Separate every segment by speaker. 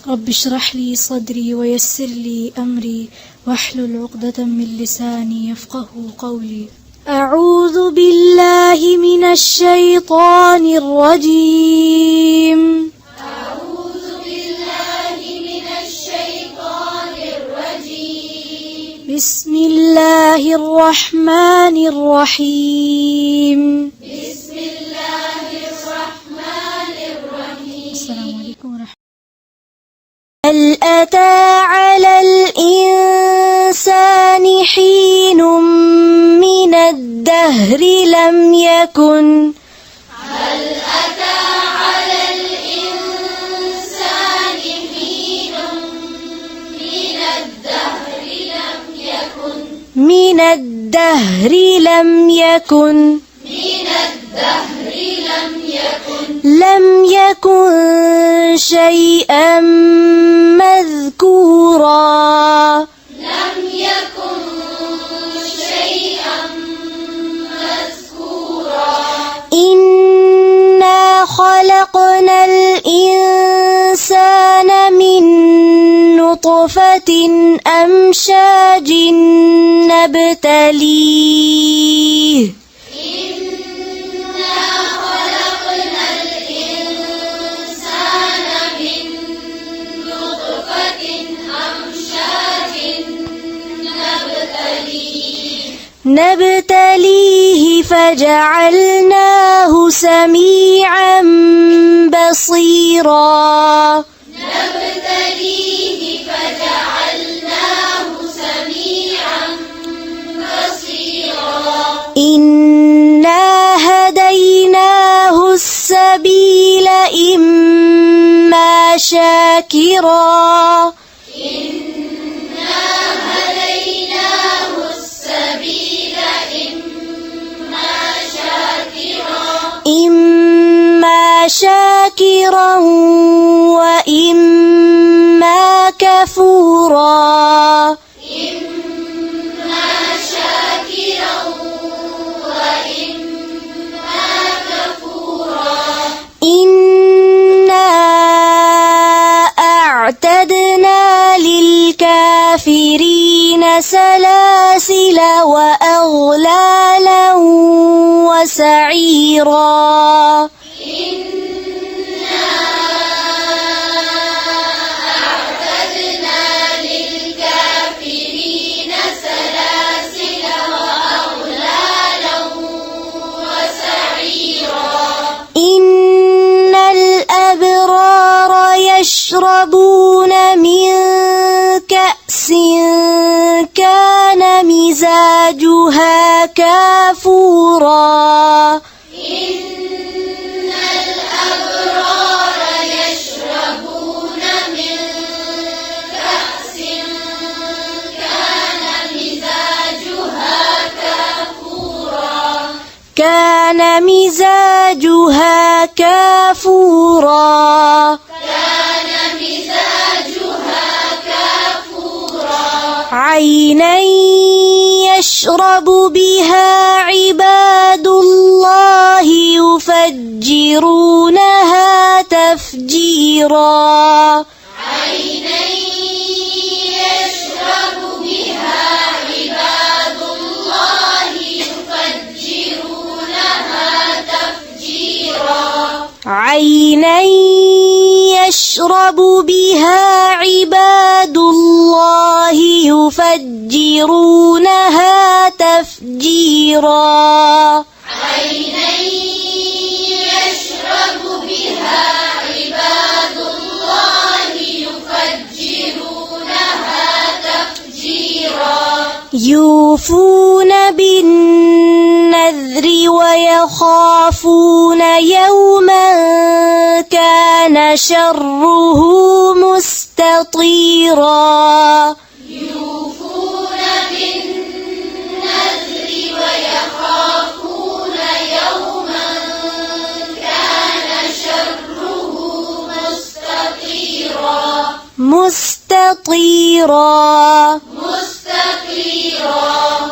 Speaker 1: رب اشرح لي صدري ويسر لي أمري واحلل عقدة من لساني يفقه قولي. أعوذ بالله من الشيطان الرجيم.
Speaker 2: أعوذ بالله من الشيطان الرجيم.
Speaker 1: بسم الله الرحمن الرحيم.
Speaker 2: بسم الله الرحمن الرحيم.
Speaker 1: السلام عليكم ورحمة الله.
Speaker 3: هل أتى على الإنسان حين من الدهر لم يكن
Speaker 2: هل أتى على الإنسان حين من الدهر
Speaker 3: لم يكن شيئا مذكورا إنا خلقنا الإنسان من نطفة أمشاج نبتليه فجعلناه سميعا بصيرا إنا هديناه السبيل إما شاكرا وإما كفورا إنا أعتدنا للكافرين سلاسل وأغلالا وسعيرا إن الأبرار يشربون من كأس كان مزاجها كافورا عينا يشرب بها عباد الله يفجرونها تفجيرا عينا يشرب بها عباد الله يفجرونها تفجيرا يوفون بالنذر ويخافون يوما كان شره مستطيرا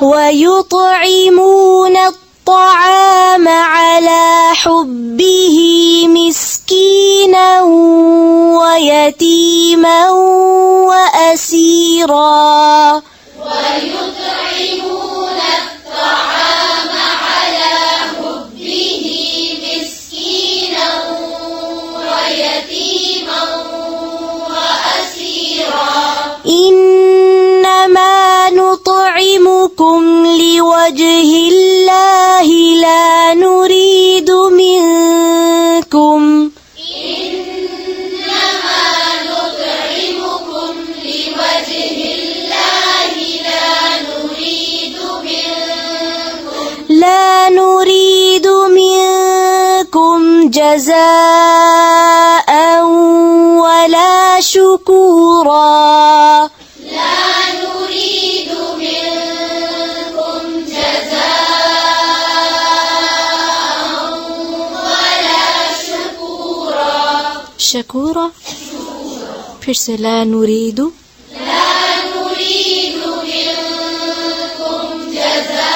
Speaker 3: ويطعمون الطعام على حبه مسكينا ويتيما ويتيما وأسيرا
Speaker 2: ويطعمون الطعام على حبه مسكينا ويتيما وأسيرا
Speaker 3: إنما نطعمكم لوجه الله لا نريد منكم
Speaker 2: إنما نطعمكم لوجه الله
Speaker 3: لا نريد منكم جزاء ولا شكورا
Speaker 2: لا نريد منكم جزاء ولا شكورا
Speaker 3: شكورا फिर से لا نريد
Speaker 2: لا نريد منكم جزاء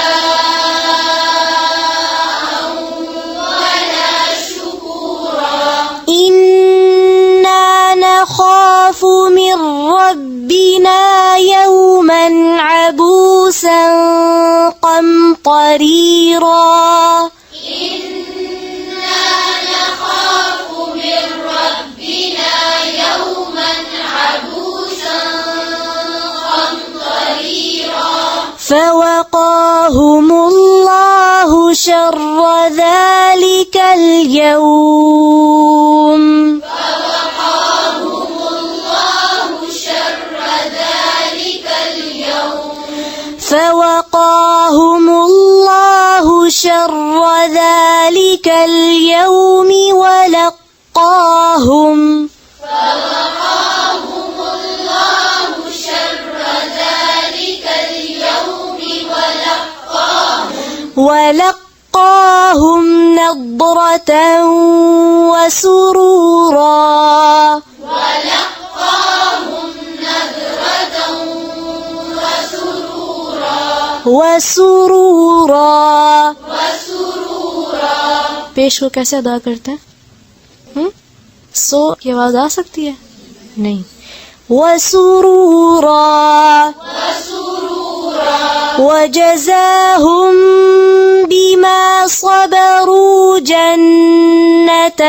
Speaker 2: ولا شكورا
Speaker 3: إنا نخاف من ربنا يوما عبوسا قمطريرا
Speaker 2: إنا نخاف من ربنا يوما عبوسا قمطريرا
Speaker 3: فوقاهم الله شر ذلك اليوم
Speaker 2: فوقاهم الله شر ذلك اليوم
Speaker 3: فوقاهم الله شر ذلك اليوم ولقاهم
Speaker 2: فوقاهم الله شر ذلك اليوم
Speaker 3: ولقاهم نضرة وسرورا
Speaker 2: ولقاهم نضرة
Speaker 3: وسرورا
Speaker 2: وسرورا
Speaker 3: पेश को कैसे अदा करते हैं सो की आवाज आ सकती है नहीं वसुरूरा وجزاهم بما صبروا جنة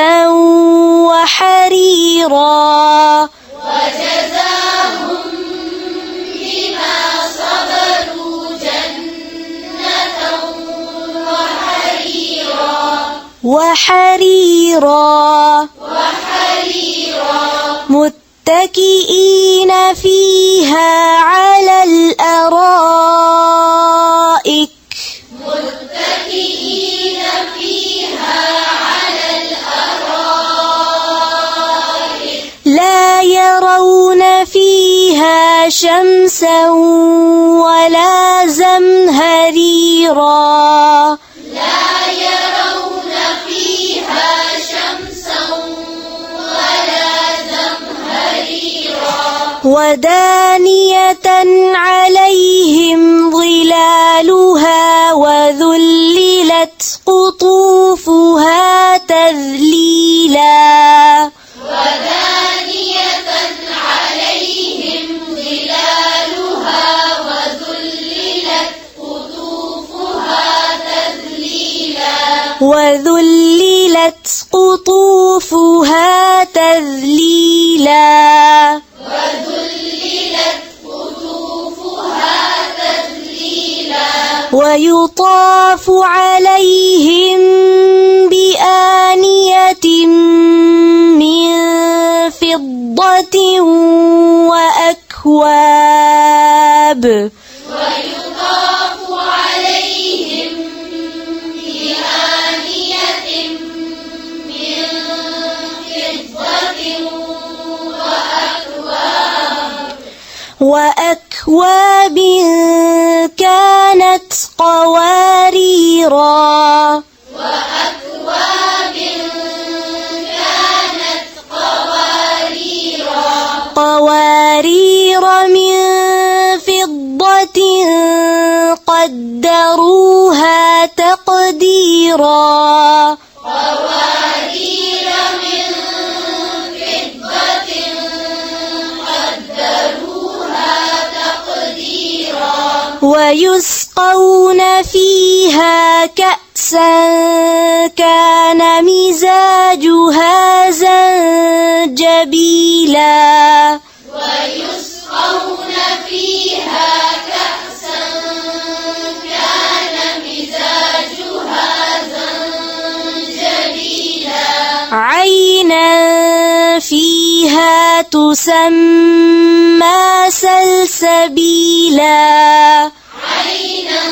Speaker 3: وحريرا
Speaker 2: وجزاهم بما صبروا جنة
Speaker 3: وحريرا متكئين فيها على الأرائك
Speaker 2: متكئين فيها على الأرائك
Speaker 3: لا يرون فيها شمسا ولا زمهريرا
Speaker 2: لا يرون فيها شمسا ولا زمهريرا
Speaker 3: ودانية عليهم ظلالها وذللت قطوفها تذليلا
Speaker 2: ودانية عليهم ظلالها وذللت قطوفها تذليلا
Speaker 3: وذللت قطوفها تذليلا
Speaker 2: وذللت قطوفها تذليلا
Speaker 3: ويطاف عليهم بآنية من فضة وأكواب
Speaker 2: ويطاف عليهم بآنية من فضة
Speaker 3: وأكواب كانت قواريرا
Speaker 2: وأكواب كانت
Speaker 3: قوارير من فضة قدروها تقديرا
Speaker 2: قوارير من فضة
Speaker 1: ويسقون فيها كأسا كان مزاجها زنجبيلا
Speaker 2: ويسقون فيها كأسا كان مزاجها زنجبيلا
Speaker 1: عينا فيها تسمى سلسبيلا
Speaker 2: عينا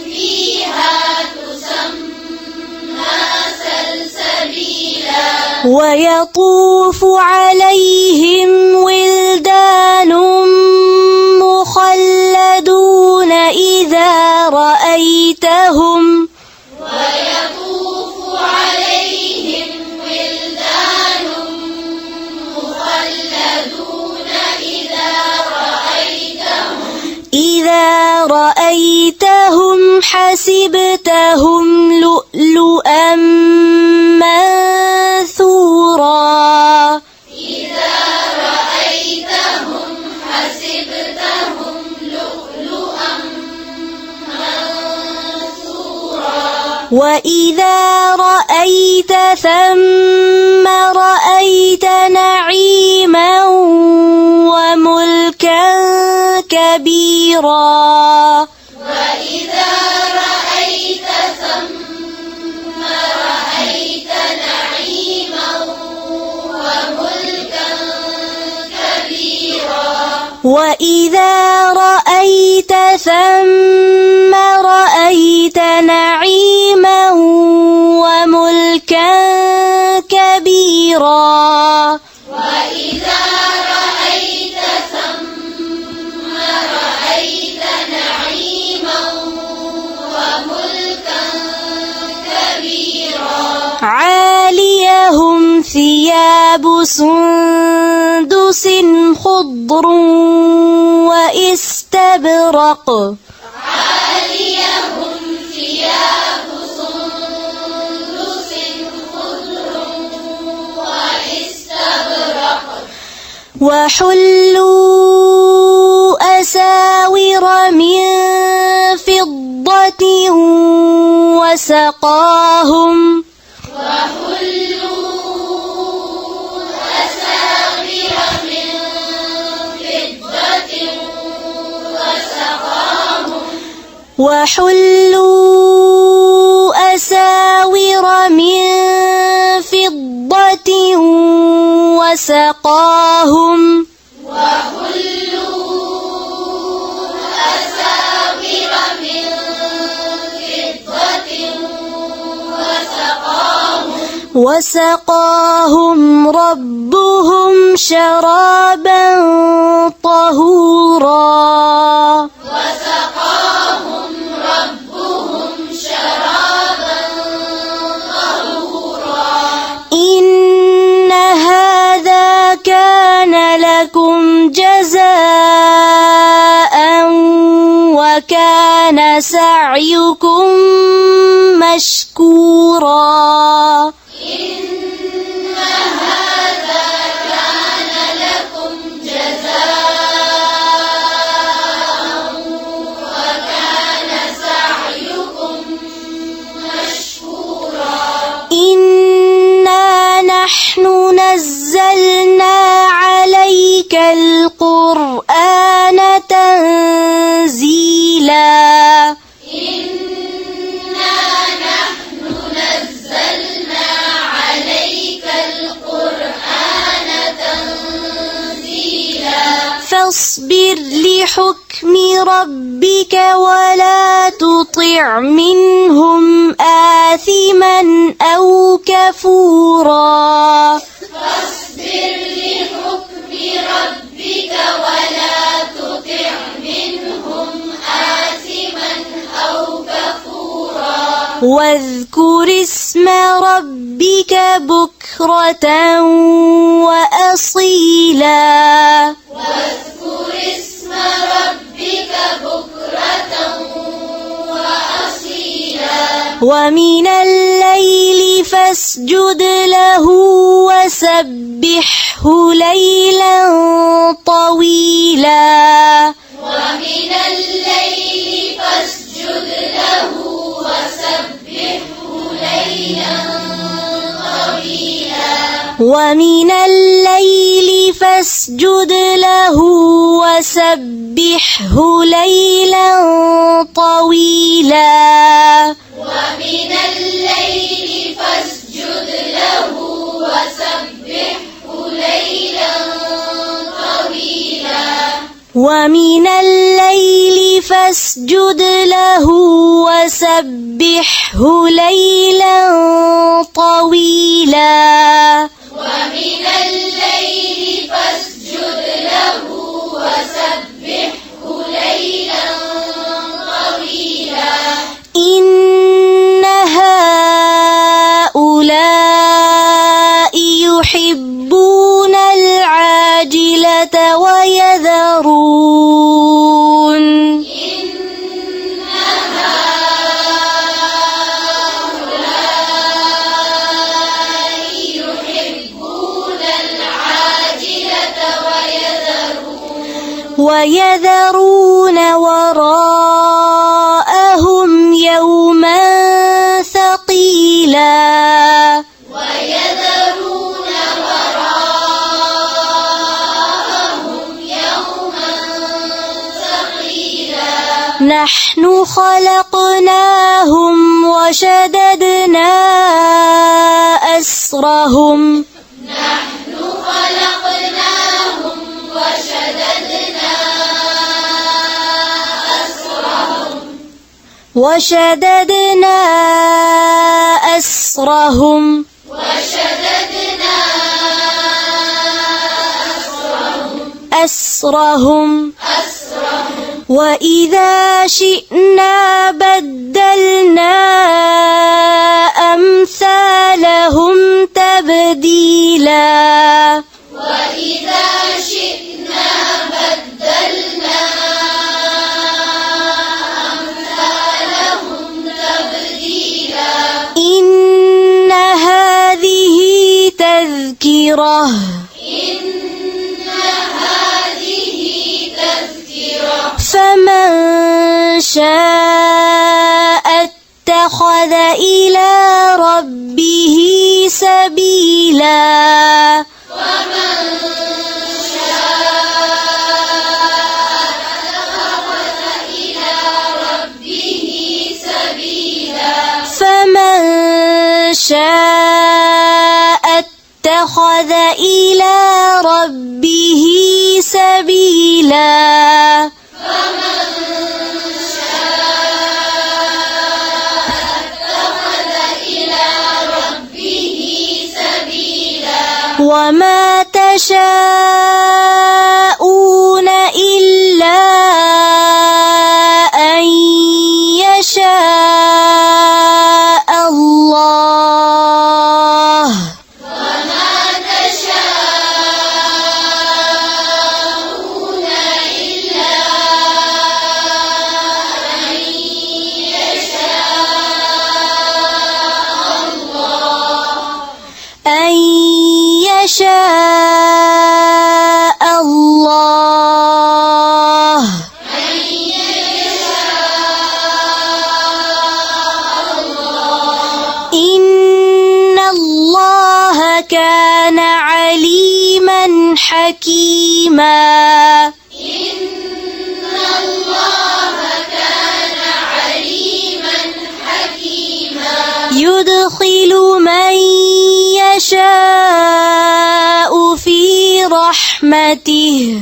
Speaker 2: فيها تسمى سلسبيلا
Speaker 1: ويطوف عليهم ولدان مخلدون إذا رأيتهم
Speaker 2: ويطوف عليهم ولدان مخلدون
Speaker 1: إذا رأيتهم حسبتهم لؤلؤا منثورا
Speaker 2: إذا رأيتهم حسبتهم لؤلؤا منثورا
Speaker 1: وإذا رأيت ثم رأيت نعيما وملكا كبيرا
Speaker 2: وإذا رأيت ثم رأيت نعيما وملكا كبيرا
Speaker 1: وإذا رأيت ثم رأيت نعيما وملكا كبيرا
Speaker 2: وإذا رأيت ثم رأيت نعيما وملكا كبيرا
Speaker 1: عاليهم ثياب سندس خضر وإستبرق
Speaker 2: عاليهم ثياب سندس خضر واستبرق
Speaker 1: وحلوا أساور من فضة وسقاهم
Speaker 2: وحلوا أساور من فضة وسقاهم
Speaker 1: وحلوا أساور من فضة وسقاهم
Speaker 2: وحلوا أساور من فضة
Speaker 1: وسقاهم ربهم شرابا طهورا
Speaker 2: وسقاهم ربهم شرابا طهورا
Speaker 1: إن هذا كان لكم جزاء وكان سعيكم مشكورا
Speaker 2: إن هذا كان لكم جزاء وكان سعيكم مشكورا
Speaker 1: إنا نحن نزلنا عليك القرآن تنزيلا
Speaker 2: إنا نحن نزلنا عليك القرآن تنزيلا
Speaker 1: فاصبر لحكم ربك ولا تطع منهم آثما أو كفورا
Speaker 2: فاصبر لحكم ربك ولا تطع منهم آثما أو كفورا
Speaker 1: واذكر اسم ربك بكرة وأصيلا
Speaker 2: واذكر اسم ربك بكرة وأصيلا
Speaker 1: ومن الليل فاسجد له وسبحه ليلا طويلا
Speaker 2: ومن الليل
Speaker 1: ومن الليل فاسجد له وسبحه ليلا طويلا
Speaker 2: ومن الليل فاسجد له وسبحه ليلا طويلا
Speaker 1: ومن الليل فاسجد له وسبحه ليلا طويلا
Speaker 2: ومن الليل فاسجد له وسبحه ليلا طويلا
Speaker 1: إن هؤلاء يحبون العاجلة ويذرون ويذرون وراءهم يوما ثقيلا
Speaker 2: ويذرون وراءهم يوما ثقيلا
Speaker 1: نحن خلقناهم وشددنا أسرهم
Speaker 2: نحن خلقناهم
Speaker 1: وشددنا أسرهم وإذا شئنا بدلنا أمثالهم تبديلا
Speaker 2: وإذا شئنا بدلنا أمثالهم تبديلا
Speaker 1: إن هذه تذكرة فمن شاء اتخذ إلى ربه سبيلا
Speaker 2: ومن
Speaker 1: فمن شاء اتخذ إلى ربه سبيلا وما تشاءون إلا أن يشاء الله أن يشاء الله إن الله كان عليما حكيما يدخل من يشاء في رحمته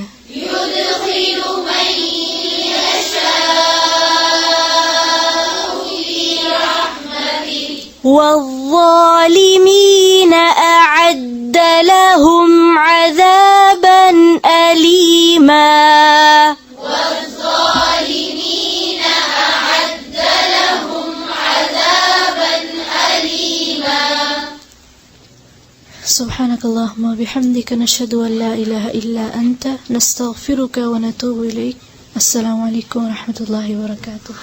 Speaker 1: والظالمين أعد لهم عذابا أليما سبحانك اللهم وبحمدك نشهد أن لا إله إلا أنت نستغفرك ونتوب إليك السلام عليكم ورحمة الله وبركاته